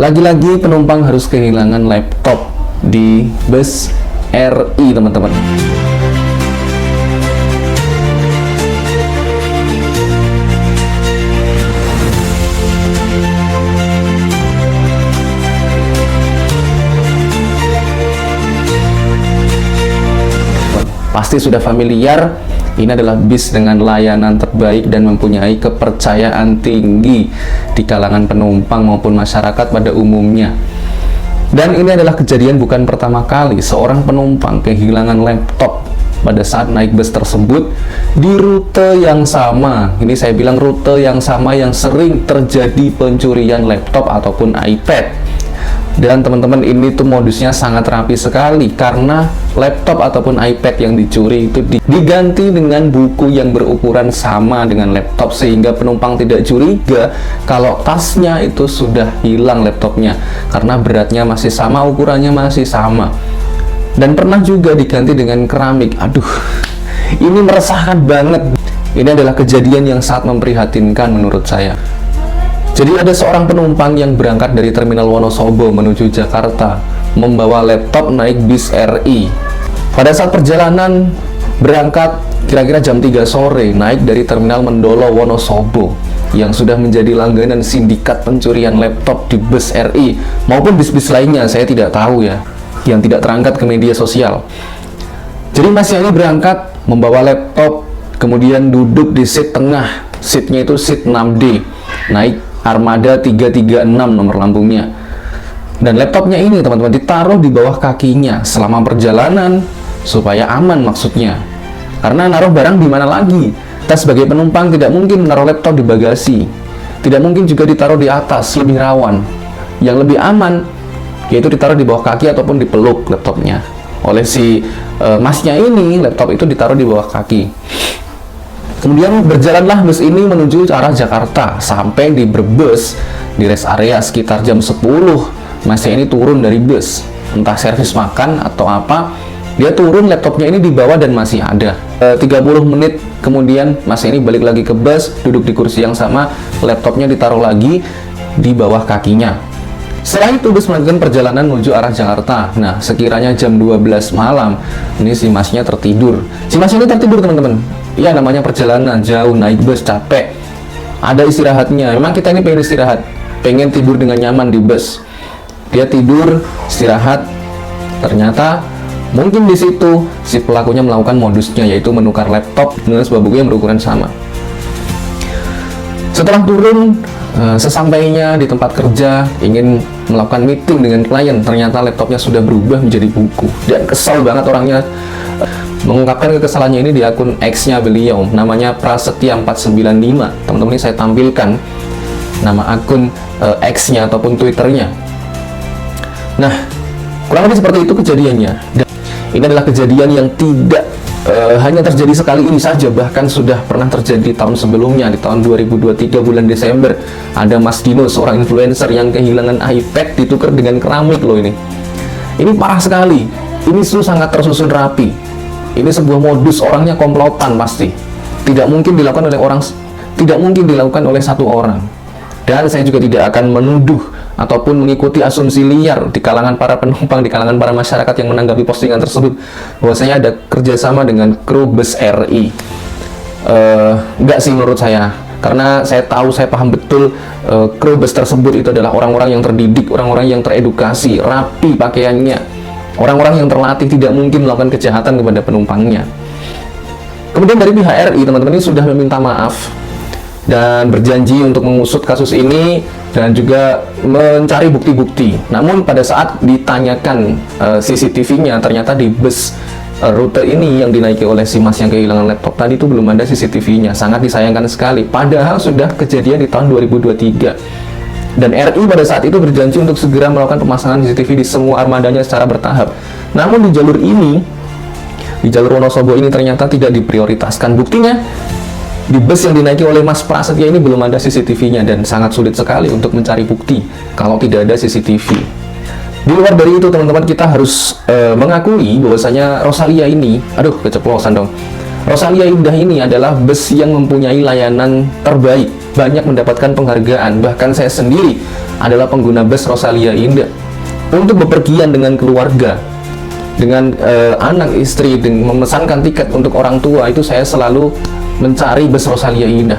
Lagi-lagi penumpang harus kehilangan laptop di bus RI, teman-teman. Pasti sudah familiar, ini adalah bis dengan layanan terbaik dan mempunyai kepercayaan tinggi di kalangan penumpang maupun masyarakat pada umumnya. Dan ini adalah kejadian bukan pertama kali seorang penumpang kehilangan laptop pada saat naik bus tersebut di rute yang sama. Ini saya bilang rute yang sama yang sering terjadi pencurian laptop ataupun iPad. Dan teman-teman, ini tuh modusnya sangat rapi sekali karena laptop ataupun iPad yang dicuri itu diganti dengan buku yang berukuran sama dengan laptop, sehingga penumpang tidak curiga kalau tasnya itu sudah hilang laptopnya karena beratnya masih sama, ukurannya masih sama. Dan pernah juga diganti dengan keramik. Aduh, ini meresahkan banget. Ini adalah kejadian yang sangat memprihatinkan menurut saya. Jadi ada seorang penumpang yang berangkat dari Terminal Wonosobo menuju Jakarta membawa laptop naik bis RI. Pada saat perjalanan berangkat kira-kira jam 3 sore naik dari Terminal Mendolo Wonosobo yang sudah menjadi langganan sindikat pencurian laptop di bus RI maupun bis-bis lainnya, saya tidak tahu ya, yang tidak terangkat ke media sosial. Jadi Mas ini berangkat membawa laptop, kemudian duduk di seat tengah, seatnya itu seat 6D, naik Armada 336 nomor lambungnya. Dan laptopnya ini teman-teman ditaruh di bawah kakinya selama perjalanan supaya aman maksudnya. Karena naruh barang di mana lagi? Kita sebagai penumpang tidak mungkin menaruh laptop di bagasi. Tidak mungkin juga ditaruh di atas, lebih rawan. Yang lebih aman yaitu ditaruh di bawah kaki ataupun dipeluk laptopnya. Oleh si masnya ini, laptop itu ditaruh di bawah kaki. Kemudian berjalanlah bus ini menuju ke arah Jakarta. Sampai di Brebes, di rest area sekitar jam 10, masnya ini turun dari bus. Entah servis makan atau apa, dia turun, laptopnya ini dibawa dan masih ada. 30 menit kemudian, masnya ini balik lagi ke bus, duduk di kursi yang sama, laptopnya ditaruh lagi di bawah kakinya. Setelah itu bus melanjutkan perjalanan menuju arah Jakarta. Nah, sekiranya jam 12 malam, ini si masnya tertidur. Si masnya ini tertidur, teman-teman. Ya, namanya perjalanan jauh, naik bus, capek. Ada istirahatnya. Memang kita ini pengen istirahat, pengen tidur dengan nyaman di bus. Dia tidur, istirahat. Ternyata mungkin di situ si pelakunya melakukan modusnya, yaitu menukar laptop dengan sebuah buku yang berukuran sama. Setelah turun, sesampainya di tempat kerja ingin melakukan meeting dengan klien, ternyata laptopnya sudah berubah menjadi buku. Dan kesal banget orangnya. Mengungkapkan kekesalannya ini di akun X-nya beliau, namanya Prasetya495. Teman-teman, ini saya tampilkan nama akun X-nya ataupun Twitter-nya. Nah, kurang lebih seperti itu kejadiannya. Dan ini adalah kejadian yang tidak hanya terjadi sekali ini saja, bahkan sudah pernah terjadi tahun sebelumnya. Di tahun 2023 bulan Desember, ada Mas Dino, seorang influencer yang kehilangan iPad ditukar dengan keramik loh ini. Ini parah sekali. Ini sangat tersusun rapi. Ini sebuah modus, orangnya komplotan pasti. Tidak mungkin dilakukan oleh satu orang. Dan saya juga tidak akan menuduh ataupun mengikuti asumsi liar di kalangan para penumpang, di kalangan para masyarakat yang menanggapi postingan tersebut bahwasanya ada kerjasama dengan kru bus RI. Enggak sih menurut saya, karena saya tahu, saya paham betul kru bus tersebut itu adalah orang-orang yang terdidik, orang-orang yang teredukasi, rapi pakaiannya. Orang-orang yang terlatih, tidak mungkin melakukan kejahatan kepada penumpangnya. Kemudian dari pihak RI, teman-teman, ini sudah meminta maaf dan berjanji untuk mengusut kasus ini dan juga mencari bukti-bukti. Namun pada saat ditanyakan CCTV-nya, ternyata di bus rute ini yang dinaiki oleh si mas yang kehilangan laptop tadi itu belum ada CCTV-nya. Sangat disayangkan sekali, padahal sudah kejadian di tahun 2023. Dan RI pada saat itu berjanji untuk segera melakukan pemasangan CCTV di semua armadanya secara bertahap. Namun di jalur ini, di jalur Wonosobo ini ternyata tidak diprioritaskan. Buktinya, di bus yang dinaiki oleh Mas Prasetya ini belum ada CCTV-nya dan sangat sulit sekali untuk mencari bukti kalau tidak ada CCTV. Di luar dari itu, teman-teman, kita harus mengakui bahwasanya Rosalia ini, aduh keceplosan dong. Rosalia Indah ini adalah bus yang mempunyai layanan terbaik, banyak mendapatkan penghargaan. Bahkan saya sendiri adalah pengguna bus Rosalia Indah. Untuk bepergian dengan keluarga, dengan anak istri, dengan memesankan tiket untuk orang tua, itu saya selalu mencari bus Rosalia Indah.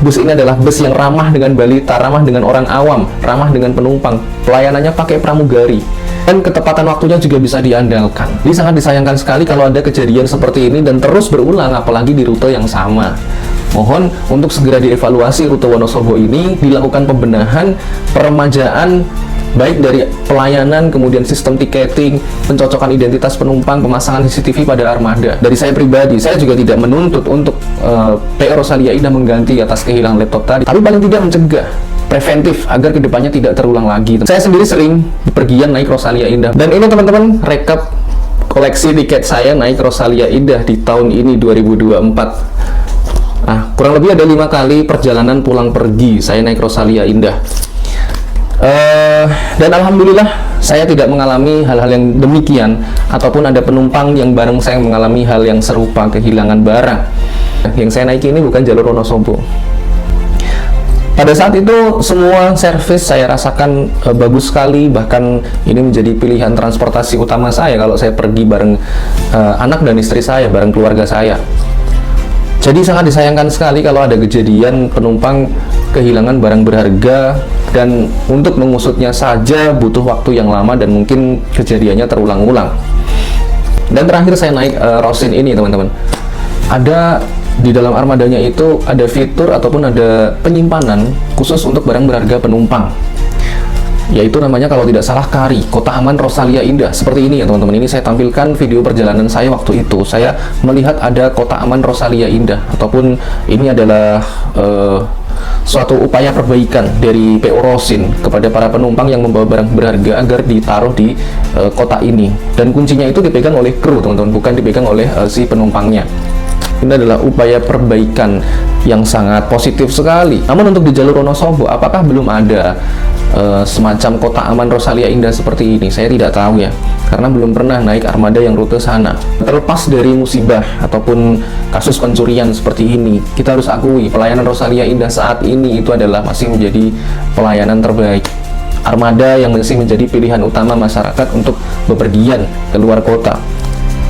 Bus ini adalah bus yang ramah dengan balita, ramah dengan orang awam, ramah dengan penumpang. Pelayanannya pakai pramugari. Dan ketepatan waktunya juga bisa diandalkan. Jadi sangat disayangkan sekali kalau ada kejadian seperti ini dan terus berulang, apalagi di rute yang sama. Mohon untuk segera dievaluasi rute Wonosobo ini, dilakukan pembenahan, peremajaan, baik dari pelayanan, kemudian sistem tiketing, pencocokan identitas penumpang, pemasangan CCTV pada armada. Dari saya pribadi, saya juga tidak menuntut untuk PO Rosalia Indah mengganti atas kehilangan laptop tadi, tapi paling tidak mencegah, preventif, agar kedepannya tidak terulang lagi. Saya sendiri sering bepergian naik Rosalia Indah, dan ini teman-teman rekap koleksi tiket saya naik Rosalia Indah di tahun ini 2024. Kurang lebih ada 5 kali perjalanan pulang pergi saya naik Rosalia Indah. Dan alhamdulillah saya tidak mengalami hal-hal yang demikian, ataupun ada penumpang yang bareng saya mengalami hal yang serupa, kehilangan barang. Yang saya naiki ini bukan jalur Wonosobo. Pada saat itu semua servis saya rasakan bagus sekali, bahkan ini menjadi pilihan transportasi utama saya kalau saya pergi bareng anak dan istri saya, bareng keluarga saya. Jadi sangat disayangkan sekali kalau ada kejadian penumpang kehilangan barang berharga, dan untuk mengusutnya saja butuh waktu yang lama dan mungkin kejadiannya terulang-ulang. Dan terakhir saya naik Rosin ini teman-teman, ada di dalam armadanya itu ada fitur ataupun ada penyimpanan khusus untuk barang berharga penumpang, yaitu namanya kalau tidak salah KARI, Kota Aman Rosalia Indah. Seperti ini ya teman-teman, ini saya tampilkan video perjalanan saya waktu itu. Saya melihat ada Kota Aman Rosalia Indah, ataupun ini adalah suatu upaya perbaikan dari PO Rosin kepada para penumpang yang membawa barang berharga agar ditaruh di kota ini. Dan kuncinya itu dipegang oleh kru teman-teman, bukan dipegang oleh si penumpangnya. Ini adalah upaya perbaikan yang sangat positif sekali. Namun untuk di jalur Wonosobo, apakah belum ada semacam Kota Aman Rosalia Indah seperti ini? Saya tidak tahu ya, karena belum pernah naik armada yang rute sana. Terlepas dari musibah ataupun kasus pencurian seperti ini, kita harus akui pelayanan Rosalia Indah saat ini itu adalah masih menjadi pelayanan terbaik. Armada yang masih menjadi pilihan utama masyarakat untuk bepergian ke luar kota.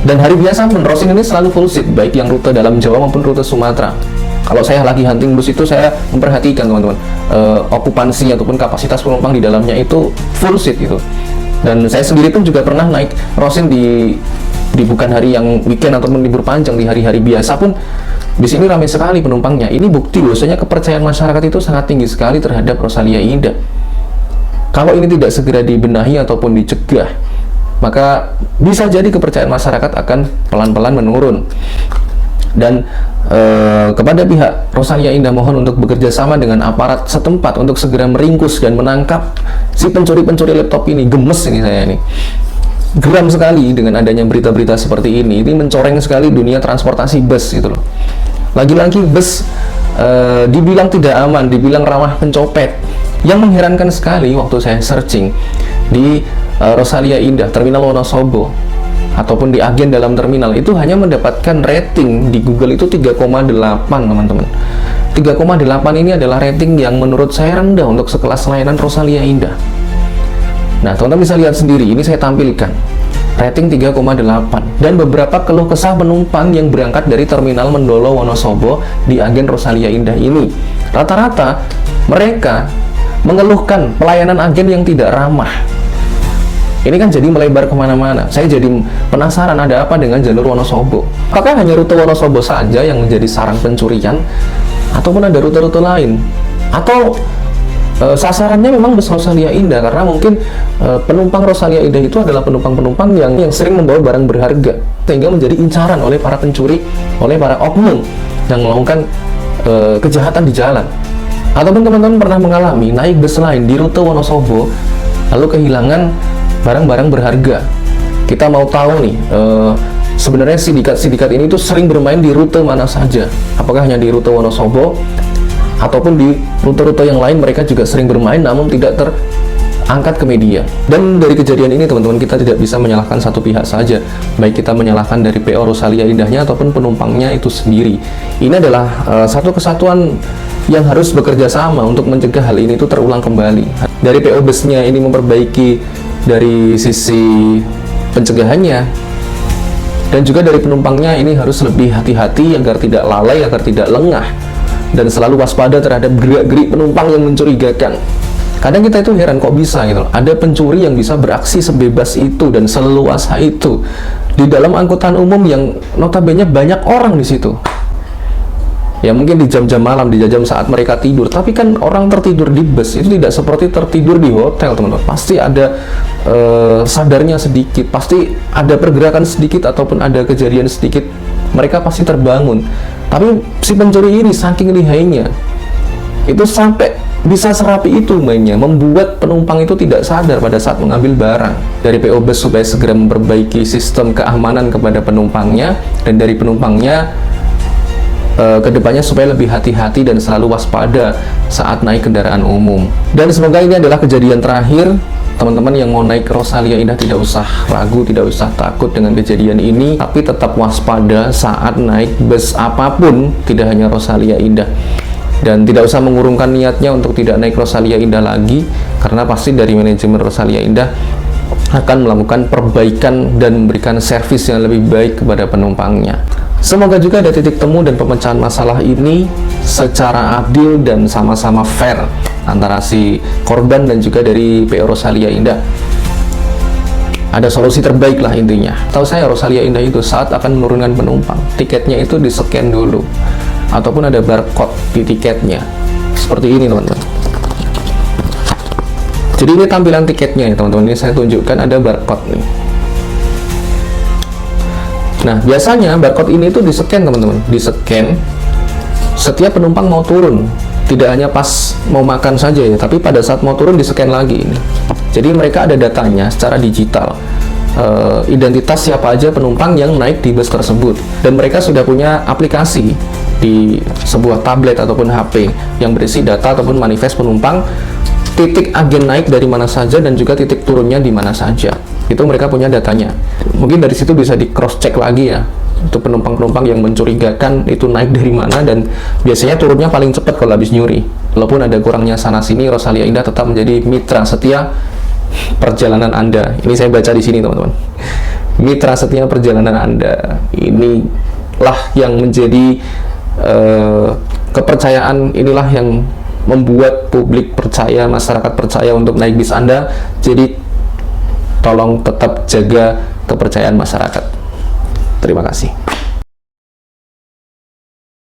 Dan hari biasa pun Rosin ini selalu full seat, baik yang rute dalam Jawa maupun rute Sumatera. Kalau saya lagi hunting bus itu, saya memperhatikan teman-teman, okupansi ataupun kapasitas penumpang di dalamnya itu full seat gitu. Dan saya sendiri pun juga pernah naik Rosin di bukan hari yang weekend ataupun libur panjang, di hari-hari biasa pun di sini ramai sekali penumpangnya. Ini bukti bahwasanya kepercayaan masyarakat itu sangat tinggi sekali terhadap Rosalia Indah. Kalau ini tidak segera dibenahi ataupun dicegah, maka bisa jadi kepercayaan masyarakat akan pelan-pelan menurun. Dan kepada pihak Rosalia Indah mohon untuk bekerja sama dengan aparat setempat untuk segera meringkus dan menangkap si pencuri-pencuri laptop ini. Gemes ini saya ini, geram sekali dengan adanya berita-berita seperti ini. Ini mencoreng sekali dunia transportasi bus gitu loh. Lagi-lagi bus dibilang tidak aman, dibilang ramah pencopet. Yang mengherankan sekali waktu saya searching di Rosalia Indah, Terminal Wonosobo, ataupun di agen dalam terminal, itu hanya mendapatkan rating di Google itu 3,8 teman-teman. 3,8 ini adalah rating yang menurut saya rendah untuk sekelas layanan Rosalia Indah. Nah teman-teman bisa lihat sendiri, ini saya tampilkan rating 3,8, dan beberapa keluh kesah penumpang yang berangkat dari Terminal Mendolo Wonosobo di agen Rosalia Indah ini. Rata-rata mereka mengeluhkan pelayanan agen yang tidak ramah. Ini kan jadi melebar kemana-mana. Saya jadi penasaran ada apa dengan jalur Wonosobo. Apakah hanya rute Wonosobo saja yang menjadi sarang pencurian, ataupun ada rute-rute lain? Atau sasarannya memang bus Rosalia Indah, karena mungkin penumpang Rosalia Indah itu adalah penumpang-penumpang yang sering membawa barang berharga, sehingga menjadi incaran oleh para pencuri, oleh para oknum yang melakukan kejahatan di jalan. Ataupun teman-teman pernah mengalami naik bus lain di rute Wonosobo, lalu kehilangan barang-barang berharga. Kita mau tahu nih, sebenarnya sindikat-sindikat ini tuh sering bermain di rute mana saja. Apakah hanya di rute Wonosobo, ataupun di rute-rute yang lain mereka juga sering bermain, namun tidak angkat ke media. Dan dari kejadian ini teman-teman, kita tidak bisa menyalahkan satu pihak saja, baik kita menyalahkan dari PO Rosalia Indahnya ataupun penumpangnya itu sendiri. Ini adalah satu kesatuan yang harus bekerja sama untuk mencegah hal ini itu terulang kembali. Dari PO busnya ini memperbaiki dari sisi pencegahannya, dan juga dari penumpangnya ini harus lebih hati-hati agar tidak lalai, agar tidak lengah, dan selalu waspada terhadap gerak-gerik penumpang yang mencurigakan. Kadang kita itu heran kok bisa gitu, ada pencuri yang bisa beraksi sebebas itu dan seleluasa itu di dalam angkutan umum yang notabene banyak orang di situ. Ya mungkin di jam-jam malam, di jam-jam saat mereka tidur, tapi kan orang tertidur di bus itu tidak seperti tertidur di hotel, teman-teman. Pasti ada sadarnya sedikit, pasti ada pergerakan sedikit ataupun ada kejadian sedikit, mereka pasti terbangun. Tapi si pencuri ini saking lihainya, itu sampai bisa serapi itu mainnya, membuat penumpang itu tidak sadar pada saat mengambil barang. Dari PO Bus supaya segera memperbaiki sistem keamanan kepada penumpangnya, dan dari penumpangnya kedepannya supaya lebih hati-hati dan selalu waspada saat naik kendaraan umum. Dan semoga ini adalah kejadian terakhir. Teman-teman yang mau naik Rosalia Indah tidak usah ragu, tidak usah takut dengan kejadian ini, tapi tetap waspada saat naik bus apapun, tidak hanya Rosalia Indah. Dan tidak usah mengurungkan niatnya untuk tidak naik Rosalia Indah lagi, karena pasti dari manajemen Rosalia Indah akan melakukan perbaikan dan memberikan servis yang lebih baik kepada penumpangnya. Semoga juga ada titik temu dan pemecahan masalah ini secara adil dan sama-sama fair antara si korban dan juga dari PO Rosalia Indah. Ada solusi terbaik lah intinya. Tahu saya Rosalia Indah itu saat akan menurunkan penumpang, tiketnya itu di-scan dulu, ataupun ada barcode di tiketnya seperti ini teman-teman. Jadi ini tampilan tiketnya ya teman-teman, ini saya tunjukkan ada barcode nih. Nah biasanya barcode ini tuh di-scan teman-teman, di-scan setiap penumpang mau turun, tidak hanya pas mau makan saja ya, tapi pada saat mau turun di-scan lagi ini. Jadi mereka ada datanya secara digital, identitas siapa aja penumpang yang naik di bus tersebut, dan mereka sudah punya aplikasi di sebuah tablet ataupun HP yang berisi data ataupun manifest penumpang, titik agen naik dari mana saja dan juga titik turunnya di mana saja. Itu mereka punya datanya. Mungkin dari situ bisa di cross check lagi ya, untuk penumpang-penumpang yang mencurigakan itu naik dari mana, dan biasanya turunnya paling cepat kalau habis nyuri. Walaupun ada kurangnya sana sini, Rosalia Indah tetap menjadi mitra setia perjalanan Anda. Ini saya baca di sini teman-teman, mitra setia perjalanan Anda. Inilah yang menjadi kepercayaan, inilah yang membuat publik percaya, masyarakat percaya untuk naik bis Anda. Jadi tolong tetap jaga kepercayaan masyarakat. Terima kasih.